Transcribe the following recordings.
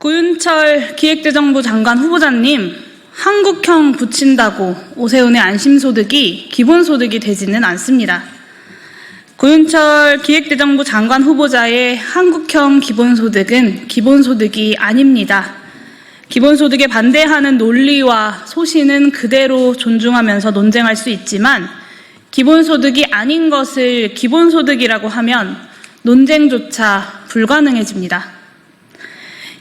고윤철 기획재정부 장관 후보자님, 한국형 붙인다고 오세훈의 안심소득이 기본소득이 되지는 않습니다. 고윤철 기획재정부 장관 후보자의 한국형 기본소득은 기본소득이 아닙니다. 기본소득에 반대하는 논리와 소신은 그대로 존중하면서 논쟁할 수 있지만 기본소득이 아닌 것을 기본소득이라고 하면 논쟁조차 불가능해집니다.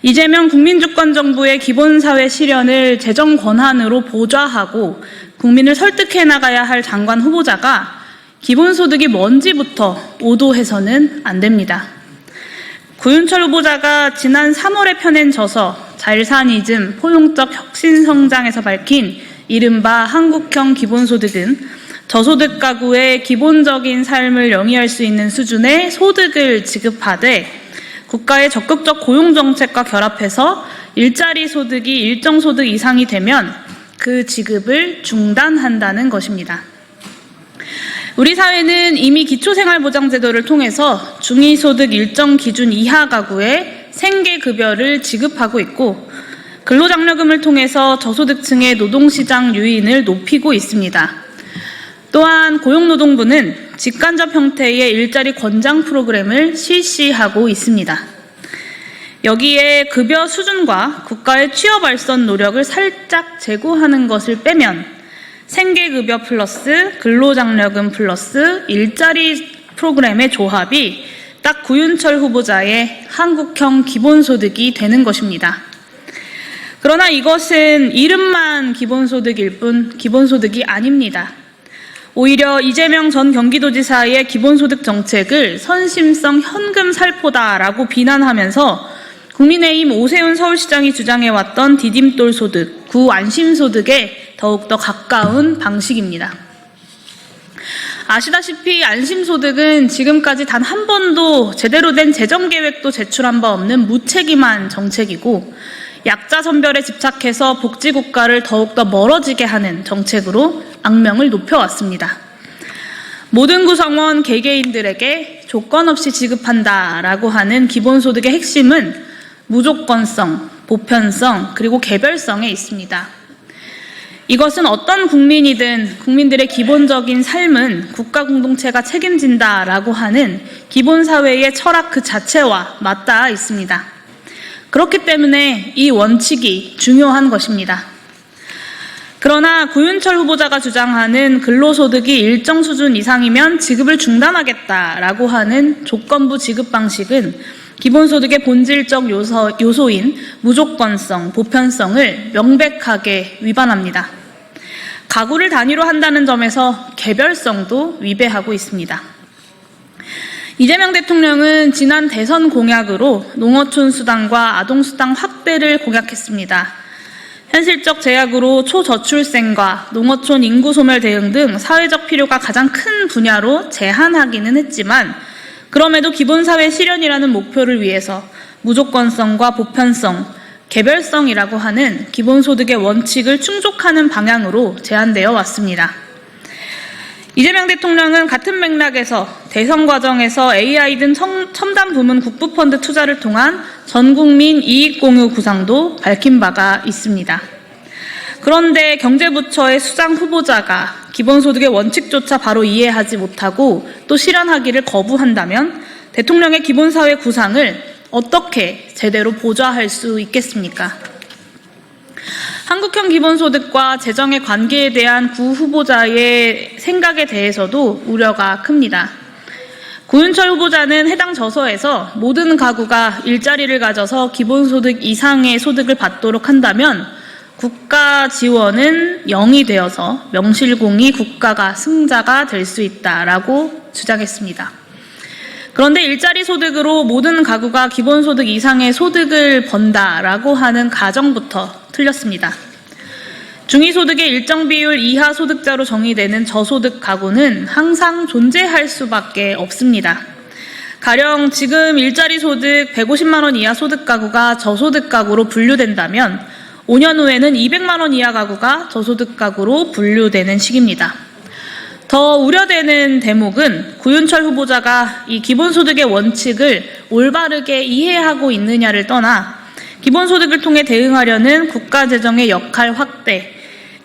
이재명 국민주권정부의 기본사회 실현을 재정 권한으로 보좌하고 국민을 설득해 나가야 할 장관 후보자가 기본소득이 뭔지부터 오도해서는 안 됩니다. 고윤철 후보자가 지난 3월에 펴낸 저서 잘사니즘, 포용적 혁신성장에서 밝힌 이른바 한국형 기본소득은 저소득 가구의 기본적인 삶을 영위할 수 있는 수준의 소득을 지급하되 국가의 적극적 고용정책과 결합해서 일자리 소득이 일정 소득 이상이 되면 그 지급을 중단한다는 것입니다. 우리 사회는 이미 기초생활보장제도를 통해서 중위소득 일정 기준 이하 가구에 생계급여를 지급하고 있고 근로장려금을 통해서 저소득층의 노동시장 유인을 높이고 있습니다. 또한 고용노동부는 직간접 형태의 일자리 권장 프로그램을 실시하고 있습니다. 여기에 급여 수준과 국가의 취업 발전 노력을 살짝 제고하는 것을 빼면 생계급여 플러스 근로장려금 플러스 일자리 프로그램의 조합이 딱 고윤철 후보자의 한국형 기본소득이 되는 것입니다. 그러나 이것은 이름만 기본소득일 뿐 기본소득이 아닙니다. 오히려 이재명 전 경기도지사의 기본소득 정책을 선심성 현금 살포다라고 비난하면서 국민의힘 오세훈 서울시장이 주장해왔던 디딤돌 소득, 구안심소득에 더욱더 가까운 방식입니다. 아시다시피 안심소득은 지금까지 단 한 번도 제대로 된 재정계획도 제출한 바 없는 무책임한 정책이고 약자 선별에 집착해서 복지국가를 더욱더 멀어지게 하는 정책으로 악명을 높여왔습니다. 모든 구성원 개개인들에게 조건 없이 지급한다라고 하는 기본소득의 핵심은 무조건성, 보편성, 그리고 개별성에 있습니다. 이것은 어떤 국민이든 국민들의 기본적인 삶은 국가 공동체가 책임진다라고 하는 기본사회의 철학 그 자체와 맞닿아 있습니다. 그렇기 때문에 이 원칙이 중요한 것입니다. 그러나 고윤철 후보자가 주장하는 근로소득이 일정 수준 이상이면 지급을 중단하겠다라고 하는 조건부 지급 방식은 기본소득의 본질적 요소인 무조건성, 보편성을 명백하게 위반합니다. 가구를 단위로 한다는 점에서 개별성도 위배하고 있습니다. 이재명 대통령은 지난 대선 공약으로 농어촌 수당과 아동 수당 확대를 공약했습니다. 현실적 제약으로 초저출생과 농어촌 인구 소멸 대응 등 사회적 필요가 가장 큰 분야로 제한하기는 했지만 그럼에도 기본사회 실현이라는 목표를 위해서 무조건성과 보편성, 개별성이라고 하는 기본소득의 원칙을 충족하는 방향으로 제안되어 왔습니다. 이재명 대통령은 같은 맥락에서 대선 과정에서 AI 등 첨단 부문 국부펀드 투자를 통한 전국민 이익공유 구상도 밝힌 바가 있습니다. 그런데 경제부처의 수장 후보자가 기본소득의 원칙조차 바로 이해하지 못하고 또 실현하기를 거부한다면 대통령의 기본사회 구상을 어떻게 제대로 보좌할 수 있겠습니까? 한국형 기본소득과 재정의 관계에 대한 구 후보자의 생각에 대해서도 우려가 큽니다. 고윤철 후보자는 해당 저서에서 모든 가구가 일자리를 가져서 기본소득 이상의 소득을 받도록 한다면 국가 지원은 0이 되어서 명실공히 국가가 승자가 될 수 있다라고 주장했습니다. 그런데 일자리 소득으로 모든 가구가 기본소득 이상의 소득을 번다라고 하는 가정부터 틀렸습니다. 중위소득의 일정 비율 이하 소득자로 정의되는 저소득 가구는 항상 존재할 수밖에 없습니다. 가령 지금 일자리 소득 150만 원 이하 소득 가구가 저소득 가구로 분류된다면 5년 후에는 200만 원 이하 가구가 저소득 가구로 분류되는 시기입니다. 더 우려되는 대목은 고윤철 후보자가 이 기본소득의 원칙을 올바르게 이해하고 있느냐를 떠나 기본소득을 통해 대응하려는 국가재정의 역할 확대,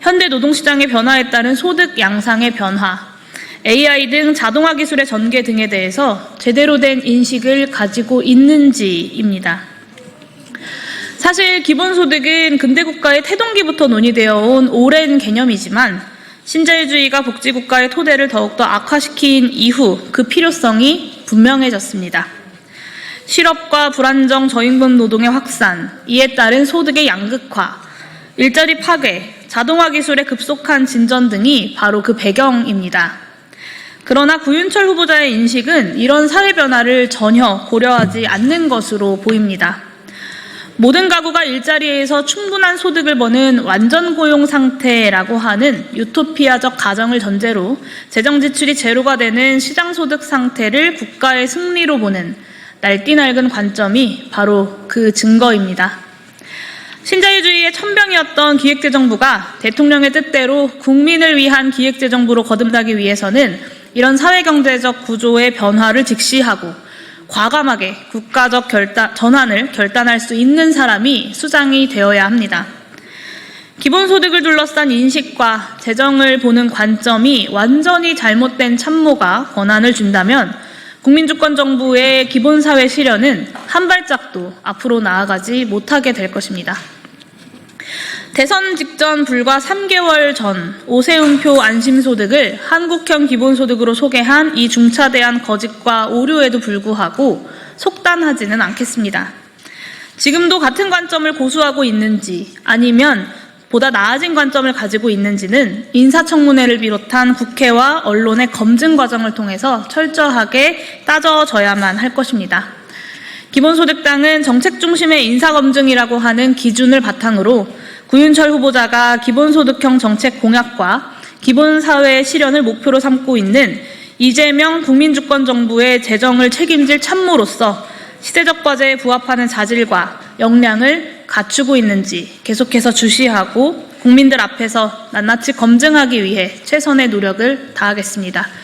현대 노동시장의 변화에 따른 소득 양상의 변화, AI 등 자동화 기술의 전개 등에 대해서 제대로 된 인식을 가지고 있는지입니다. 사실 기본소득은 근대국가의 태동기부터 논의되어 온 오랜 개념이지만 신자유주의가 복지국가의 토대를 더욱더 악화시킨 이후 그 필요성이 분명해졌습니다. 실업과 불안정 저임금 노동의 확산, 이에 따른 소득의 양극화, 일자리 파괴, 자동화 기술의 급속한 진전 등이 바로 그 배경입니다. 그러나 구윤철 후보자의 인식은 이런 사회 변화를 전혀 고려하지 않는 것으로 보입니다. 모든 가구가 일자리에서 충분한 소득을 버는 완전 고용 상태라고 하는 유토피아적 가정을 전제로 재정 지출이 제로가 되는 시장 소득 상태를 국가의 승리로 보는 날뛰 낡은 관점이 바로 그 증거입니다. 신자유주의의 천병이었던 기획재정부가 대통령의 뜻대로 국민을 위한 기획재정부로 거듭나기 위해서는 이런 사회경제적 구조의 변화를 직시하고 과감하게 국가적 전환을 결단할 수 있는 사람이 수장이 되어야 합니다. 기본소득을 둘러싼 인식과 재정을 보는 관점이 완전히 잘못된 참모가 권한을 준다면 국민주권정부의 기본사회 실현은 한 발짝도 앞으로 나아가지 못하게 될 것입니다. 대선 직전 불과 3개월 전 오세훈표 안심소득을 한국형 기본소득으로 소개한 이 중차대한 거짓과 오류에도 불구하고 속단하지는 않겠습니다. 지금도 같은 관점을 고수하고 있는지 아니면 보다 나아진 관점을 가지고 있는지는 인사청문회를 비롯한 국회와 언론의 검증 과정을 통해서 철저하게 따져져야만 할 것입니다. 기본소득당은 정책 중심의 인사검증이라고 하는 기준을 바탕으로 구윤철 후보자가 기본소득형 정책 공약과 기본사회 실현을 목표로 삼고 있는 이재명 국민주권정부의 재정을 책임질 참모로서 시대적 과제에 부합하는 자질과 역량을 갖추고 있는지 계속해서 주시하고 국민들 앞에서 낱낱이 검증하기 위해 최선의 노력을 다하겠습니다.